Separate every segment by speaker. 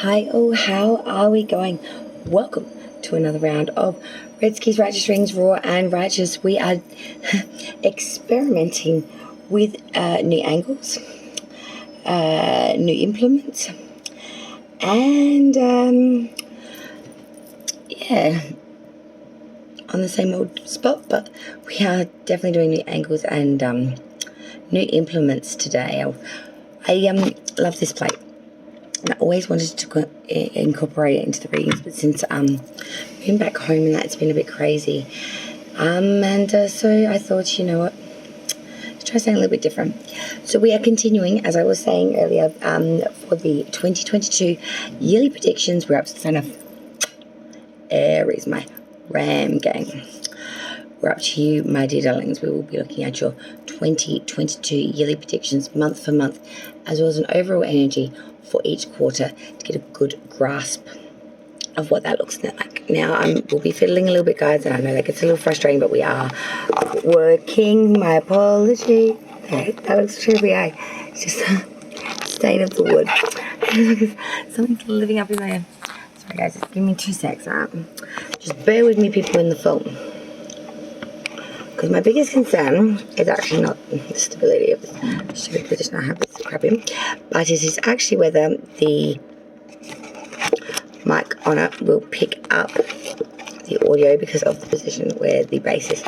Speaker 1: Hi, how are we going? Welcome to another round of Redski's Righteous Rings, Raw and Righteous. We are experimenting with new angles, new implements, and on the same old spot, but we are definitely doing new angles and new implements today. I love this plate. I always wanted to incorporate it into the readings, but since moving back home and that's been a bit crazy, so I thought, you know what, let's try something a little bit different. So we are continuing, as I was saying earlier, for the 2022 yearly predictions. We're up to the sign of Aries, my Ram gang. We're up to you, my dear darlings. We will be looking at your 2022 yearly predictions month for month, as well as an overall energy for each quarter to get a good grasp of what that looks like. Now, we'll be fiddling a little bit, guys, and I know that gets a little frustrating, but we are working. My apology. That looks trippy, eh? It's just a stain of the wood. Something's living up in there. Sorry, guys, just give me 2 secs. Just bear with me, people in the film. Because my biggest concern is actually not the stability of the stupid position I have this crap in, but it is actually whether the mic on it will pick up the audio because of the position where the bass is.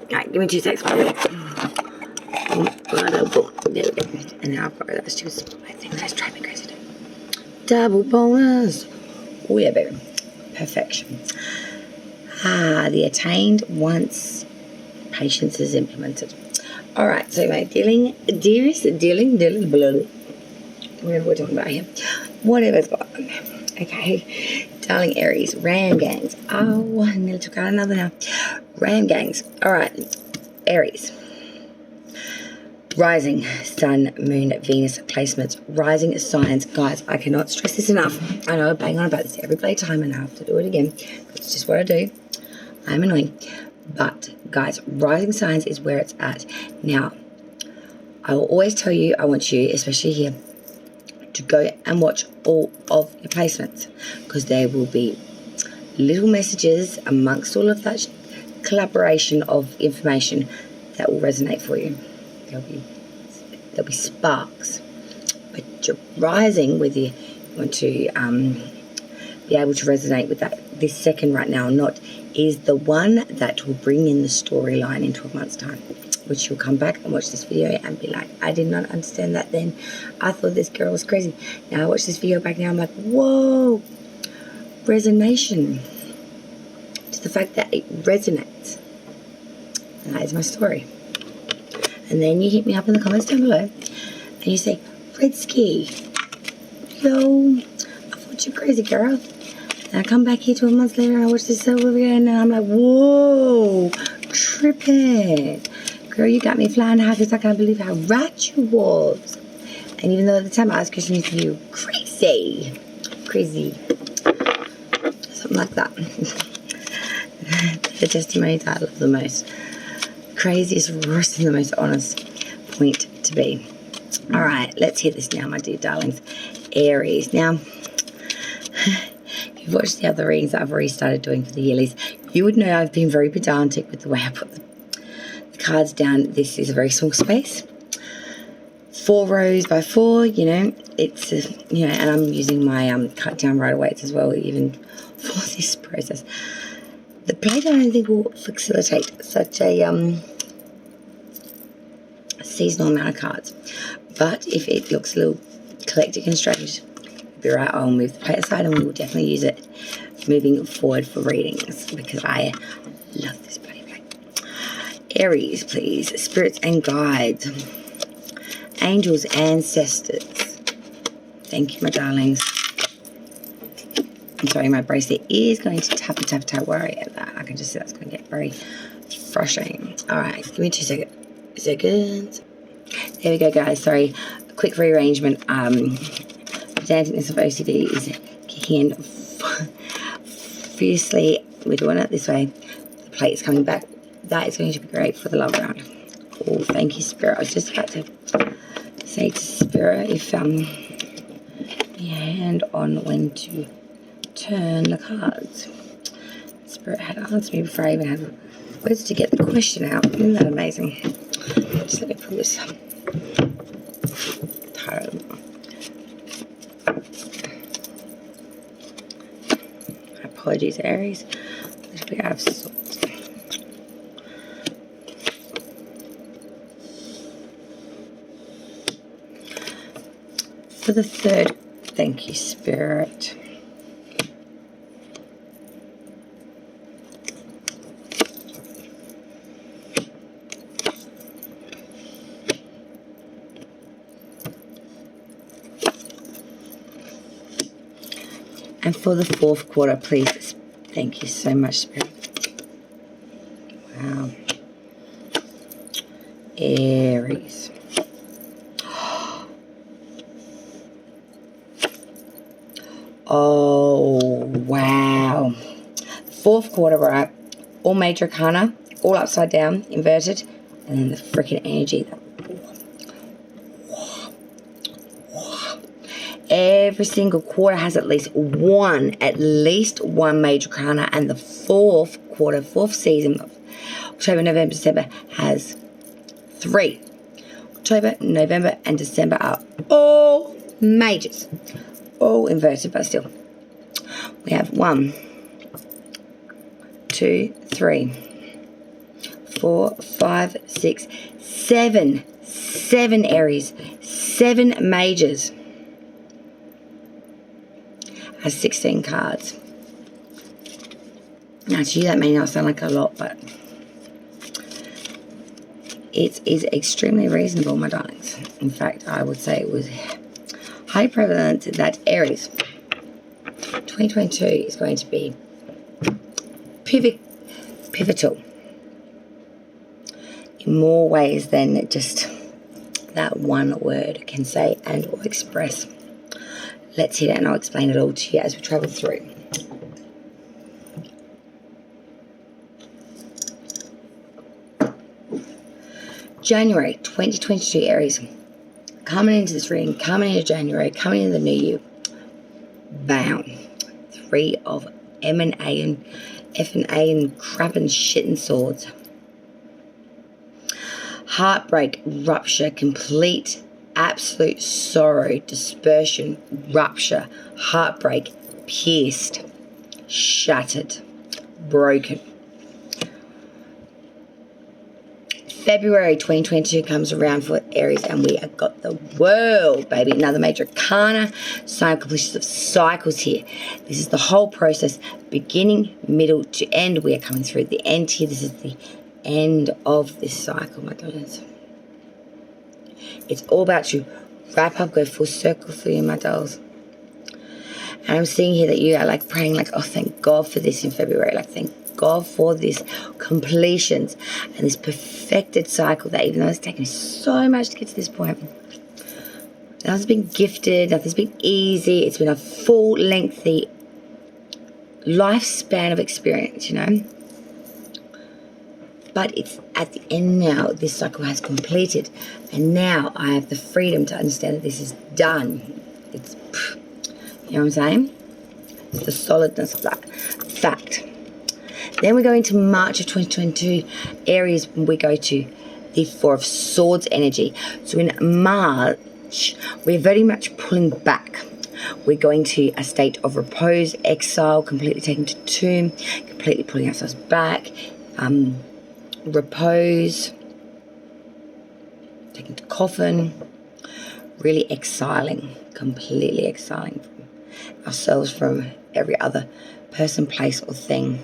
Speaker 1: Alright, give me 2 seconds. There we go. And now I've got that stupid thing that's driving me crazy. Double bonus. Oh yeah, baby. Perfection. The attained once patience is implemented. Alright, so my dealing, blah, whatever we're talking about here. Whatever's got. Okay. Darling Aries, Ram gangs. Oh, I nearly took out another now. Ram gangs. Alright. Aries. Rising Sun, Moon, Venus placements. Rising signs. Guys, I cannot stress this enough. I know I bang on about this every playtime and I have to do it again. It's just what I do. I'm annoying. But, guys, rising signs is where it's at. Now, I will always tell you, I want you, especially here, to go and watch all of your placements. Because there will be little messages amongst all of that collaboration of information that will resonate for you. There'll be sparks. But you're rising with you want to be able to resonate with that this second right now, not is the one that will bring in the storyline in 12 months time, which you'll come back and watch this video and be like, I did not understand that then. I thought this girl was crazy. Now I watch this video back now, I'm like, whoa, resonation to the fact that it resonates. And that is my story. And then you hit me up in the comments down below and you say, Redski, yo, I thought you're crazy, girl. And I come back here 12 months later and I watch this over again and I'm like, whoa, tripping. Girl, you got me flying high because I can't believe how right you was. And even though at the time I was questioning you, crazy. Something like that. The testimonies I love the most. Craziest, worst, and the most honest point to be. Alright, let's hear this now, my dear darlings. Aries. Now, if you've watched the other readings that I've already started doing for the yearlies, you would know I've been very pedantic with the way I put the cards down. This is a very small space. 4 rows by 4, you know, it's, you know, and I'm using my cut down right weights as well, even for this process. The plate I don't think will facilitate such a seasonal amount of cards. But if it looks a little eclectic and strange, be right, I'll move the plate aside and we will definitely use it moving forward for readings because I love this bloody plate. Aries, please. Spirits and guides. Angels, ancestors. Thank you, my darlings. I'm sorry, my bracelet is going to tap. Worry about that. I can just see that's going to get very frustrating. Alright, give me 2 seconds. There we go, guys. Sorry. A quick rearrangement. Pedanticness of OCD is kicking in fiercely. We're doing it this way. The plate is coming back. That is going to be great for the love round. Oh, thank you, Spirit. I was just about to say to Spirit if your hand on when to turn the cards. Spirit had answered me before I even had words to get the question out. Isn't that amazing? Just let me pull this tarot. Apologies, Aries. A little bit out of sorts. For the third, thank you, Spirit. And for the fourth quarter, please, thank you so much, Spirit. Wow. Aries. Oh, wow. Fourth quarter, right? All major arcana, all upside down, inverted, and then the freaking energy. Every single quarter has at least one major arcana, and the fourth quarter, fourth season of October, November, December has 3. October, November, and December are all majors. All inverted, but still. We have 1, 2, 3, 4, 5, 6, 7. 7 Aries. 7 majors. Has 16 cards. Now to you that may not sound like a lot, but it is extremely reasonable, my darlings. In fact, I would say it was highly prevalent that Aries 2022 is going to be pivotal in more ways than just that one word can say and or express. Let's hit it and I'll explain it all to you as we travel through. January 2022 Aries. Coming into this reading, coming into January, coming into the new year. Bam. 3 of M and A and F and A and crap and shit and swords. Heartbreak, rupture, complete, absolute sorrow, dispersion, rupture, heartbreak, pierced, shattered, broken. February 2022 comes around for Aries and we have got the world, baby. Another major arcana, sign completions of cycles here. This is the whole process, beginning, middle to end. We are coming through the end here. This is the end of this cycle, my goodness. It's all about to wrap up, go full circle for you, my dolls. And I'm seeing here that you are like praying like, oh, thank God for this in February. Like, thank God for this completions and this perfected cycle that even though it's taken so much to get to this point, nothing's been gifted, nothing's been easy. It's been a full lengthy lifespan of experience, you know. But it's at the end now, this cycle has completed. And now I have the freedom to understand that this is done. It's, you know what I'm saying? It's the solidness of that fact. Then we go into March of 2022, Aries, we go to the 4 of Swords energy. So in March, we're very much pulling back. We're going to a state of repose, exile, completely taking to tomb, completely pulling ourselves back, repose, taking to coffin, really exiling, completely exiling ourselves from every other person, place or thing.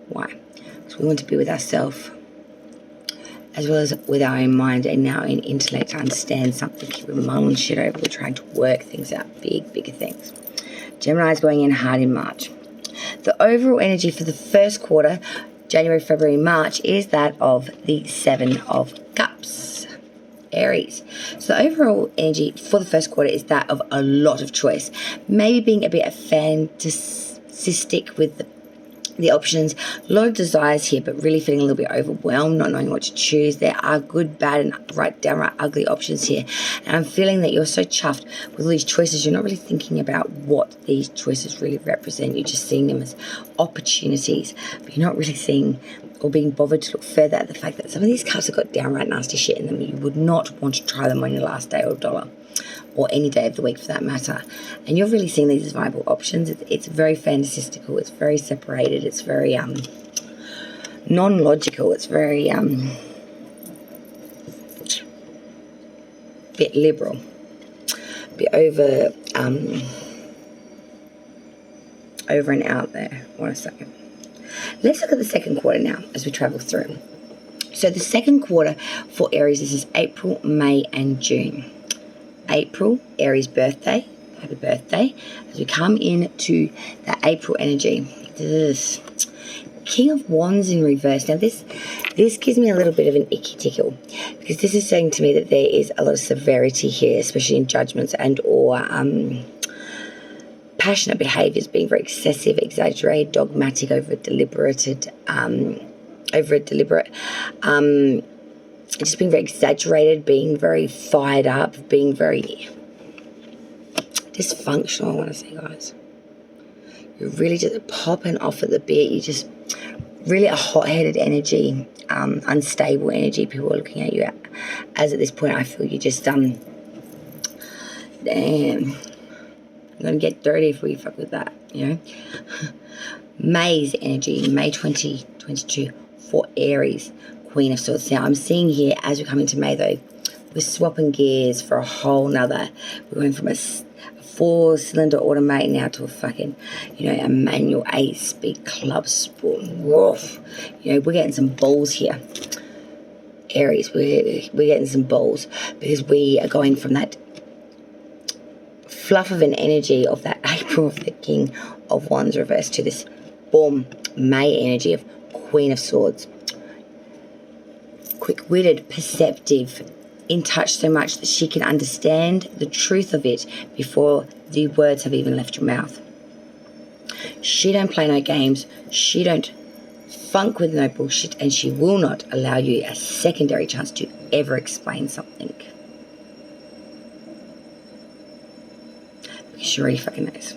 Speaker 1: Why? Because we want to be with ourselves as well as with our own mind and our own intellect to understand something. We're mulling shit over, we're trying to work things out, bigger things. Gemini is going in hard in March. The overall energy for the first quarter, January, February, March, is that of the 7 of Cups, Aries. So the overall energy for the first quarter is that of a lot of choice. Maybe being a bit fantasistic with the the options, a lot of desires here, but really feeling a little bit overwhelmed, not knowing what to choose. There are good, bad, and downright ugly options here. And I'm feeling that you're so chuffed with all these choices, you're not really thinking about what these choices really represent. You're just seeing them as opportunities, but you're not really seeing or being bothered to look further at the fact that some of these cards have got downright nasty shit in them. You would not want to try them on your last day or dollar, or any day of the week for that matter. And you're really seeing these as viable options. It's very fantasistical, it's very separated, it's very non-logical, it's very bit liberal, bit over and out there. One second. Let's look at the second quarter now as we travel through. So the second quarter for Aries, this is April, May, and June. April, Aries birthday, happy birthday. As we come into the April energy, this King of Wands in reverse. Now this gives me a little bit of an icky tickle, because this is saying to me that there is a lot of severity here, especially in judgments and or passionate behaviours, being very excessive, exaggerated, dogmatic, over deliberate, just being very exaggerated, being very fired up, being very dysfunctional, I want to say, guys. You're really just popping off at the bit. You just really a hot-headed energy, unstable energy. People are looking at you as at this point, I feel you just, damn, I'm going to get dirty if we fuck with that, you know. May's energy, May 2022 for Aries, Queen of Swords. Now, I'm seeing here, as we come into May, though, we're swapping gears for a whole nother. We're going from a 4-cylinder automatic now to a fucking, you know, a manual 8-speed club sport. Woof. You know, we're getting some balls here. Aries, we're getting some balls, because we are going from that fluff of an energy of that April of the King of Wands reverse to this, boom, May energy of Queen of Swords. Quick-witted, perceptive, in touch so much that she can understand the truth of it before the words have even left your mouth. She don't play no games. She don't funk with no bullshit, and she will not allow you a secondary chance to ever explain something. Because she already fucking knows.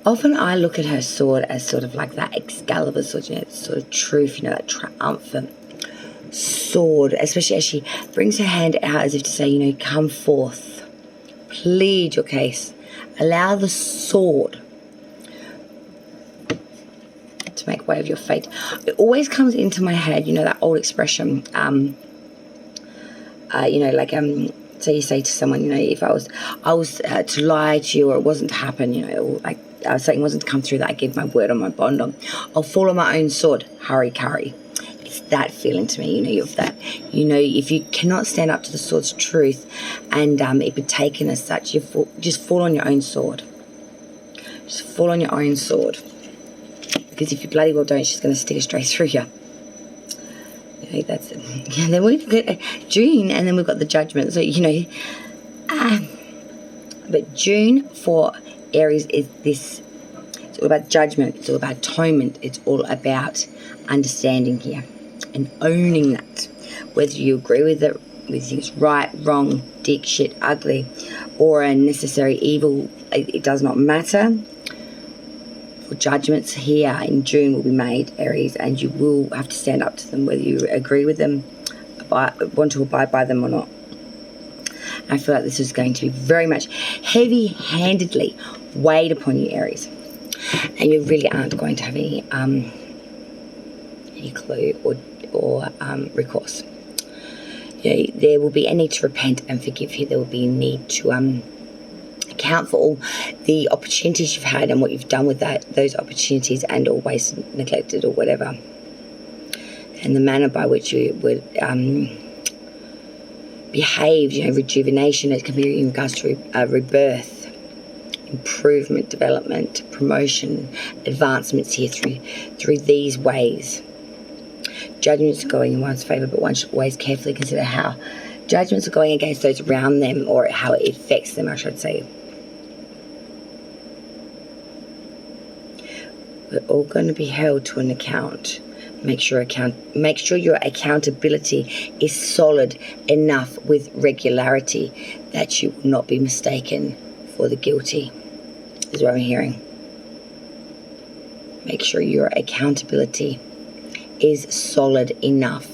Speaker 1: Often I look at her sword as sort of like that Excalibur sword, you know, sort of truth, you know, that triumphant sword, especially as she brings her hand out as if to say, you know, come forth, plead your case, allow the sword to make way of your fate. It always comes into my head, you know, that old expression, you know, like, so you say to someone, you know, if I was to lie to you, or it wasn't to happen, you know, or like something wasn't to come through that I gave my word on my bond on, I'll fall on my own sword, hurry, curry. It's that feeling to me, you know, of that, you know, if you cannot stand up to the sword's truth and it be taken as such, just fall on your own sword. Just fall on your own sword. Because if you bloody well don't, she's going to stick it straight through you. You know, that's it. Yeah, then we've got June, and then we've got the Judgment. So, you know, but June for Aries is this, it's all about judgment, it's all about atonement, it's all about understanding here and owning that, whether you agree with it, whether you think it's right, wrong, dick, shit, ugly, or a necessary evil, it does not matter. For judgments here in June will be made, Aries, and you will have to stand up to them, whether you agree with them, want to abide by them or not. I feel like this is going to be very much heavy-handedly weighed upon you, Aries, and you really aren't going to have any clue or recourse. You know, there will be a need to repent and forgive here. There will be a need to account for all the opportunities you've had and what you've done with those opportunities, and or wasted, neglected, or whatever, and the manner by which you would behave. You know, rejuvenation. It can be in regards to rebirth, improvement, development, promotion, advancements here through these ways. Judgments are going in one's favour, but one should always carefully consider how judgments are going against those around them, or how it affects them, I should say. We're all going to be held to an account. Make sure your accountability is solid enough with regularity that you will not be mistaken for the guilty, is what I'm hearing. Make sure your accountability is solid enough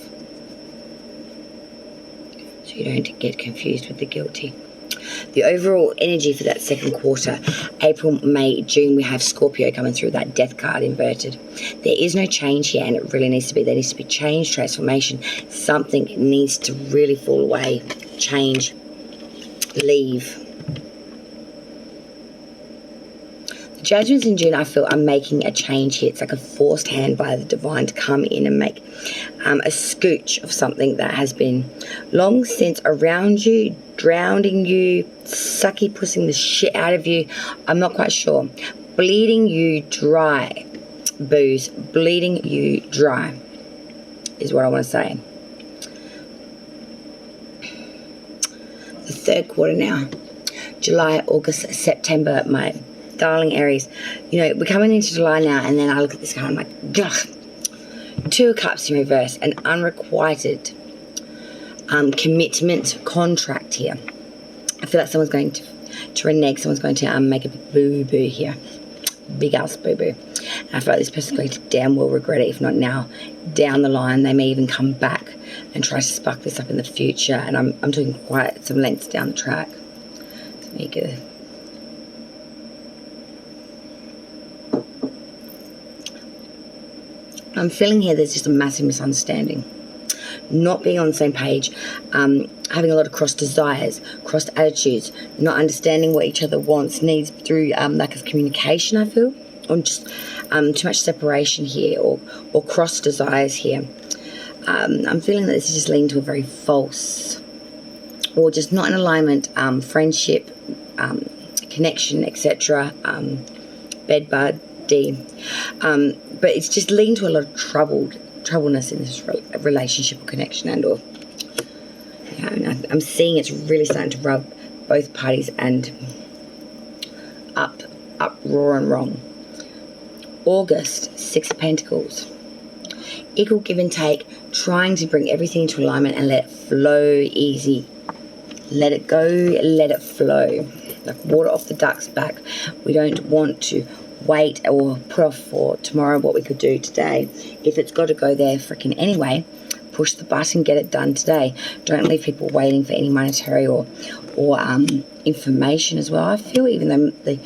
Speaker 1: so you don't get confused with the guilty. The overall energy for that second quarter, April, May, June, we have Scorpio coming through, that death card inverted. There is no change here, and it really needs to be. There needs to be change, transformation. Something needs to really fall away, change, leave. The judgments in June, I feel, are making a change here. It's like a forced hand by the divine to come in and make a scooch of something that has been long since around you, drowning you, sucky pussing the shit out of you. I'm not quite sure. Bleeding you dry, booze. Bleeding you dry is what I want to say. The third quarter now. July, August, September, my darling Aries. You know, we're coming into July now, and then I look at this card, I'm like, ugh. Two of Cups in reverse, an unrequited commitment contract here. I feel like someone's going to renege, someone's going to make a boo-boo here. Big ass boo-boo. And I feel like this person's going to damn well regret it, if not now, down the line. They may even come back and try to spark this up in the future, and I'm talking quite some lengths down the track. So make it. I'm feeling here there's just a massive misunderstanding. Not being on the same page, having a lot of cross desires, cross attitudes, not understanding what each other wants, needs through lack of communication, I feel, or just too much separation here, or cross desires here. I'm feeling that this is just leading to a very false, or just not in alignment, friendship, connection, etc., bed bud, but it's just leading to a lot of troubleness in this relationship or connection, and or I'm seeing it's really starting to rub both parties and up raw and wrong. August, Six of Pentacles, equal give and take, trying to bring everything into alignment and let it flow easy. Let it go, let it flow, like water off the duck's back. We don't want to wait or put off for tomorrow what we could do today. If it's got to go there freaking anyway, push the button, get it done today. Don't leave people waiting for any monetary or information as well. I feel, even though the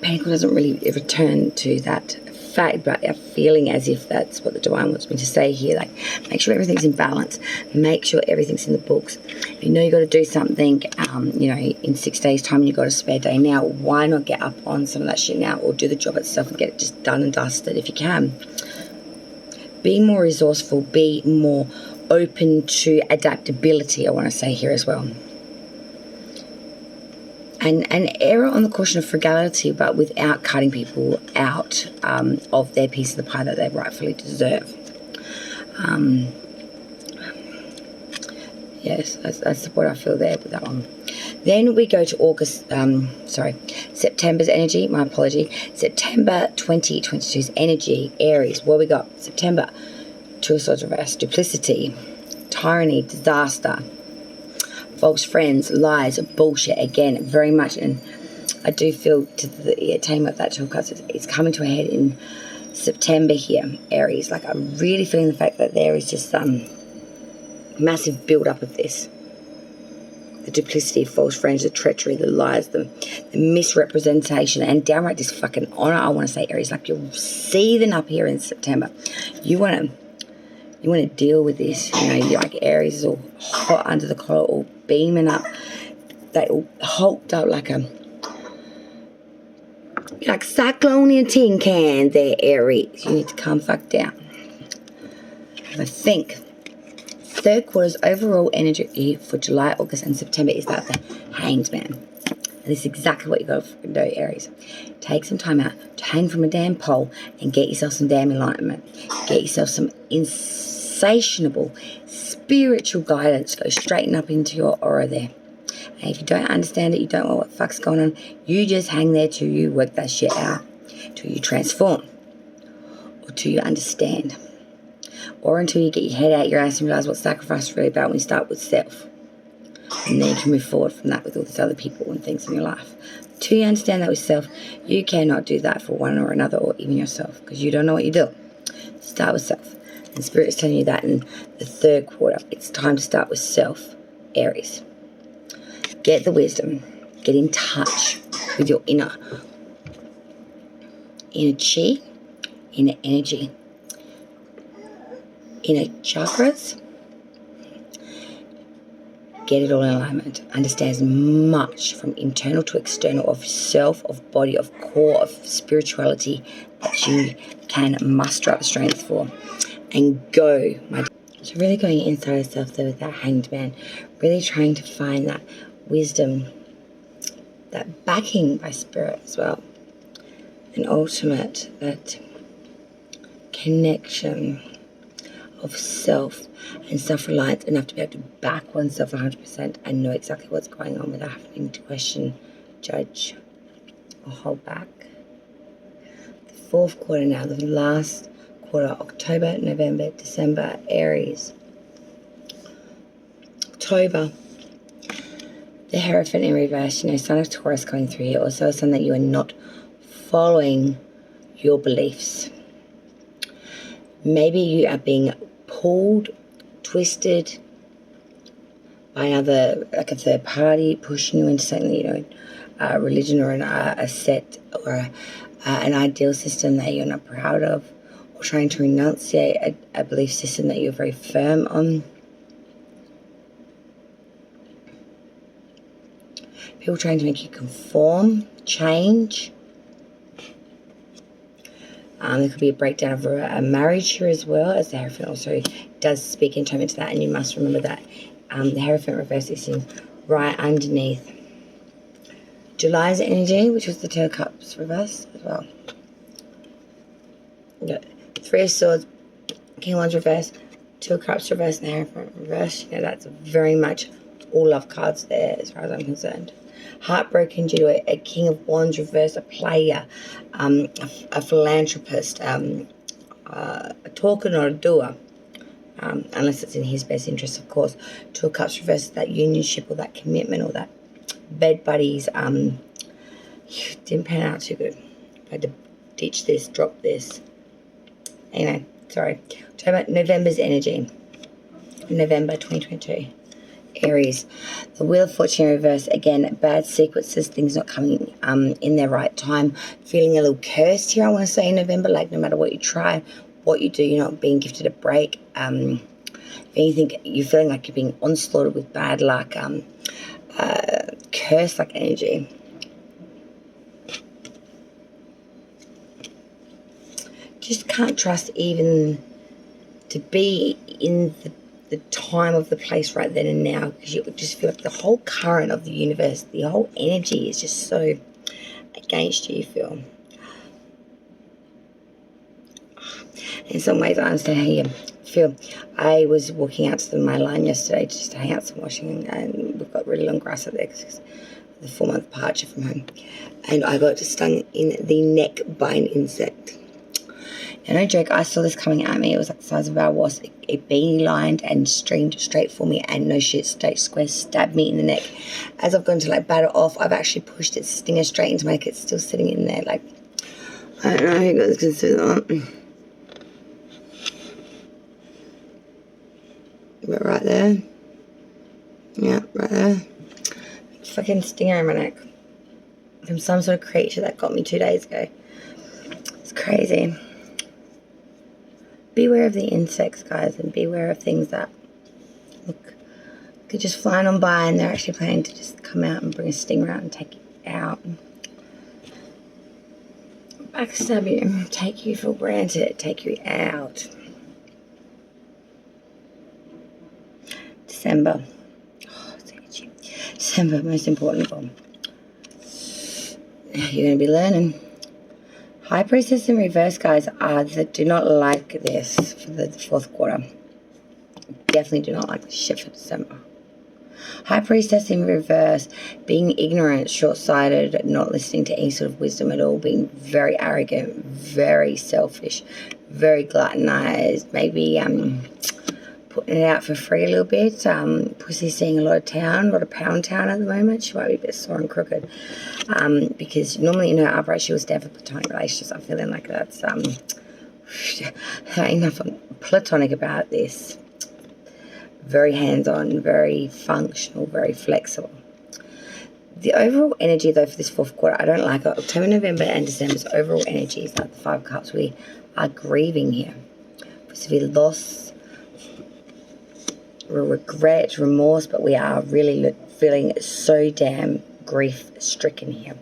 Speaker 1: Pentacle doesn't really return to that fact, but I'm feeling as if that's what the divine wants me to say here. Like, make sure everything's in balance, make sure everything's in the books. If you know you got to do something in 6 days time and you got a spare day now, why not get up on some of that shit now, or do the job itself and get it just done and dusted if you can. Be more resourceful, be more open to adaptability, I want to say here as well. And an error on the caution of frugality, but without cutting people out of their piece of the pie that they rightfully deserve. Yes, that's what I feel there with that one. Then we go to September's energy, my apology. September 2022's energy, Aries. What we got? September, Two of Swords reverse, duplicity, tyranny, disaster, false friends, lies, bullshit. Again, very much, and I do feel to the attainment of that 2 of Cups, it's coming to a head in September here, Aries. Like, I'm really feeling the fact that there is just massive build-up of this. The duplicity, false friends, the treachery, the lies, the misrepresentation, and downright this fucking honor, I want to say, Aries. Like, you're seething up here in September. You want to deal with this. You're like, Aries is all hot under the collar, all beaming up. They all hulked up like cyclone in a tin can there, Aries. You need to calm fuck down. I think third quarter's overall energy for July, August, and September is that the Hanged Man. And this is exactly what you got to do, Aries. Take some time out to hang from a damn pole and get yourself some damn enlightenment. Get yourself some insatiable spiritual guidance. Go straighten up into your aura there. And if you don't understand it, you don't know what the fuck's going on, you just hang there till you work that shit out. till you transform, or till you understand, or until you get your head out your ass and realize what sacrifice is really about when you start with self. And then you can move forward from that with all these other people and things in your life. Till you understand that with self, you cannot do that for one or another or even yourself, because you don't know what you do. Start with self. And Spirit is telling you that in the third quarter, it's time to start with self, Aries. Get the wisdom. Get in touch with your inner chi, inner energy, inner chakras. Get it all in alignment. Understand as much from internal to external of self, of body, of core, of spirituality that you can muster up strength for. And go, my dear. So really going inside yourself there with that Hanged Man. Really trying to find that wisdom, that backing by Spirit as well. And ultimate, that connection of self and self-reliance enough to be able to back oneself 100% and know exactly what's going on without having to question, judge, or hold back. The fourth quarter now, the last quarter, October, November, December, Aries. October, the Hierophant in reverse, sign of Taurus going through here. Also a sign that you are not following your beliefs. Maybe you are being pulled, twisted by another, like a third party, pushing you into something, a religion or a set or an ideal system that you're not proud of, or trying to renunciate a belief system that you're very firm on. People trying to make you conform, change. There could be a breakdown of a marriage here as well, as the Hierophant also does speak in time into that, and you must remember that the Hierophant reverse is in right underneath July's energy, which was the Two of Cups reverse as well. Three of Swords, King of Wands reverse, Two of Cups reverse, and the Hierophant reverse. That's very much all love cards there as far as I'm concerned. Heartbroken due to a King of Wands reverse, a player, a philanthropist, a talker, not a doer, unless it's in his best interest, of course. Two of Cups reverse, that unionship or that commitment or that bed buddies. Didn't pan out too good. I had to ditch this, drop this. Anyway, sorry. November's energy. November 2022. Aries, the Wheel of Fortune reverse, again, bad sequences, things not coming in their right time, feeling a little cursed here, I want to say, in November, like no matter what you try, what you do, you're not being gifted a break. If anything, you're feeling like you're being onslaughted with bad luck, curse-like energy. Just can't trust even to be in the time of the place right then and now, because you just feel like the whole current of the universe, the whole energy is just so against you, you feel. In some ways, I understand how you feel. I was walking out to my line yesterday just to hang out some washing, and we've got really long grass up there because the 4-month departure from home, and I got stung in the neck by an insect. And no joke, I saw this coming at me. It was like the size of our wasp. It beelined and streamed straight for me, and no shit, straight square stabbed me in the neck. As I've gone to like bat it off, I've actually pushed its stinger straight into my neck. It's still sitting in there. Like, I don't know who guys can see that. But right there. Yeah, right there. Fucking stinger in my neck. From some sort of creature that got me 2 days ago. It's crazy. Beware of the insects, guys, and beware of things that, look, could just flying on by and they're actually planning to just come out and bring a stinger out and take you out. Backstab you, take you for granted, take you out. December. Oh, December, most important one. You're going to be learning. High Priestess in reverse, guys, that do not like this for the fourth quarter. Definitely do not like this shit for December. High Priestess in reverse, being ignorant, short-sighted, not listening to any sort of wisdom at all, being very arrogant, very selfish, very gluttonized, maybe putting it out for free a little bit. Pussy's seeing a lot of pound town at the moment. She might be a bit sore and crooked, because normally in her upright she was down for platonic relationships. I'm feeling like that's there ain't nothing platonic about this. Very hands-on, very functional, very flexible. The overall energy, though, for this fourth quarter, I don't like it. October, November, and December's overall energy is like the Five of Cups. We are grieving here. Severe loss, regret, remorse, but we are really feeling so damn grief-stricken here.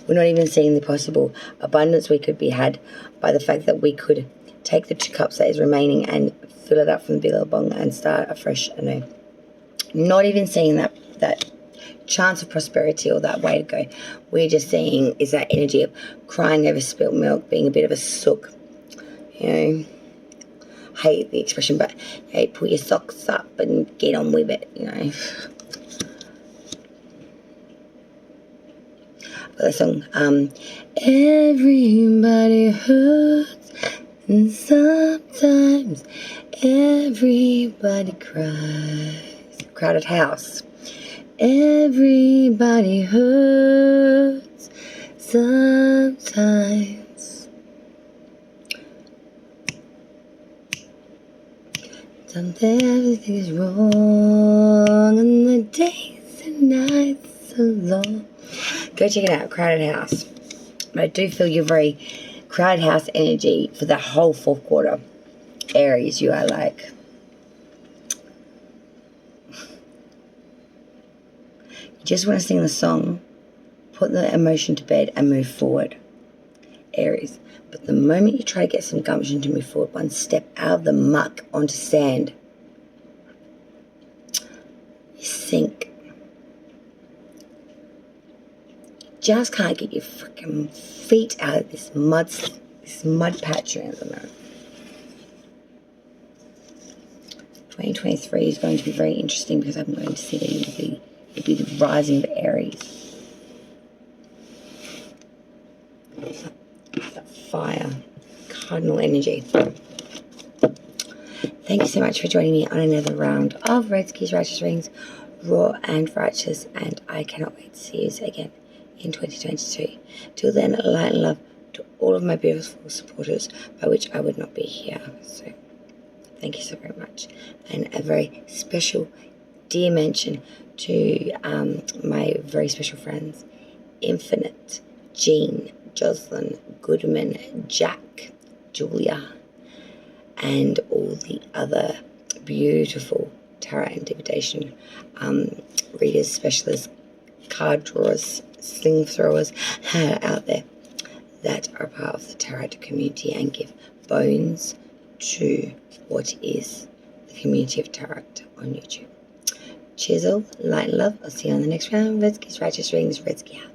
Speaker 1: We're not even seeing the possible abundance we could be had by the fact that we could take the 2 cups that is remaining and fill it up from the billabong and start afresh anew. Not even seeing that chance of prosperity or that way to go. We're just seeing is that energy of crying over spilt milk, being a bit of a sook. You know, hate the expression, but hey, pull your socks up and get on with it, you know. The song, everybody hurts and sometimes everybody cries. Crowded House. Everybody hurts sometimes. Sometimes everything is wrong and the days and nights are long. Go check it out, Crowded House. But I do feel you're very Crowded House energy for the whole fourth quarter. Aries, you are like, you just want to sing the song, put the emotion to bed and move forward. Aries. But the moment you try to get some gumption to move forward, one step out of the muck onto sand, you sink. Just can't get your freaking feet out of this mud patch you're in at the moment. 2023 is going to be very interesting because I'm going to see that you'll be the rising of Aries. That fire, cardinal energy. Thank you so much for joining me on another round of Redski's Righteous Rings, Raw and Righteous, and I cannot wait to see you again in 2022. Till then, light and love to all of my beautiful supporters, by which I would not be here. So thank you so very much. And a very special dear mention to my very special friends, Infinite, Jean, Jocelyn, Goodman, Jack, Julia, and all the other beautiful tarot and divination readers, specialists, card drawers, sling throwers out there that are part of the tarot community and give bones to what is the community of tarot on YouTube. Cheers all, light and love. I'll see you on the next round. Redski's Righteous Rings, Redsky out.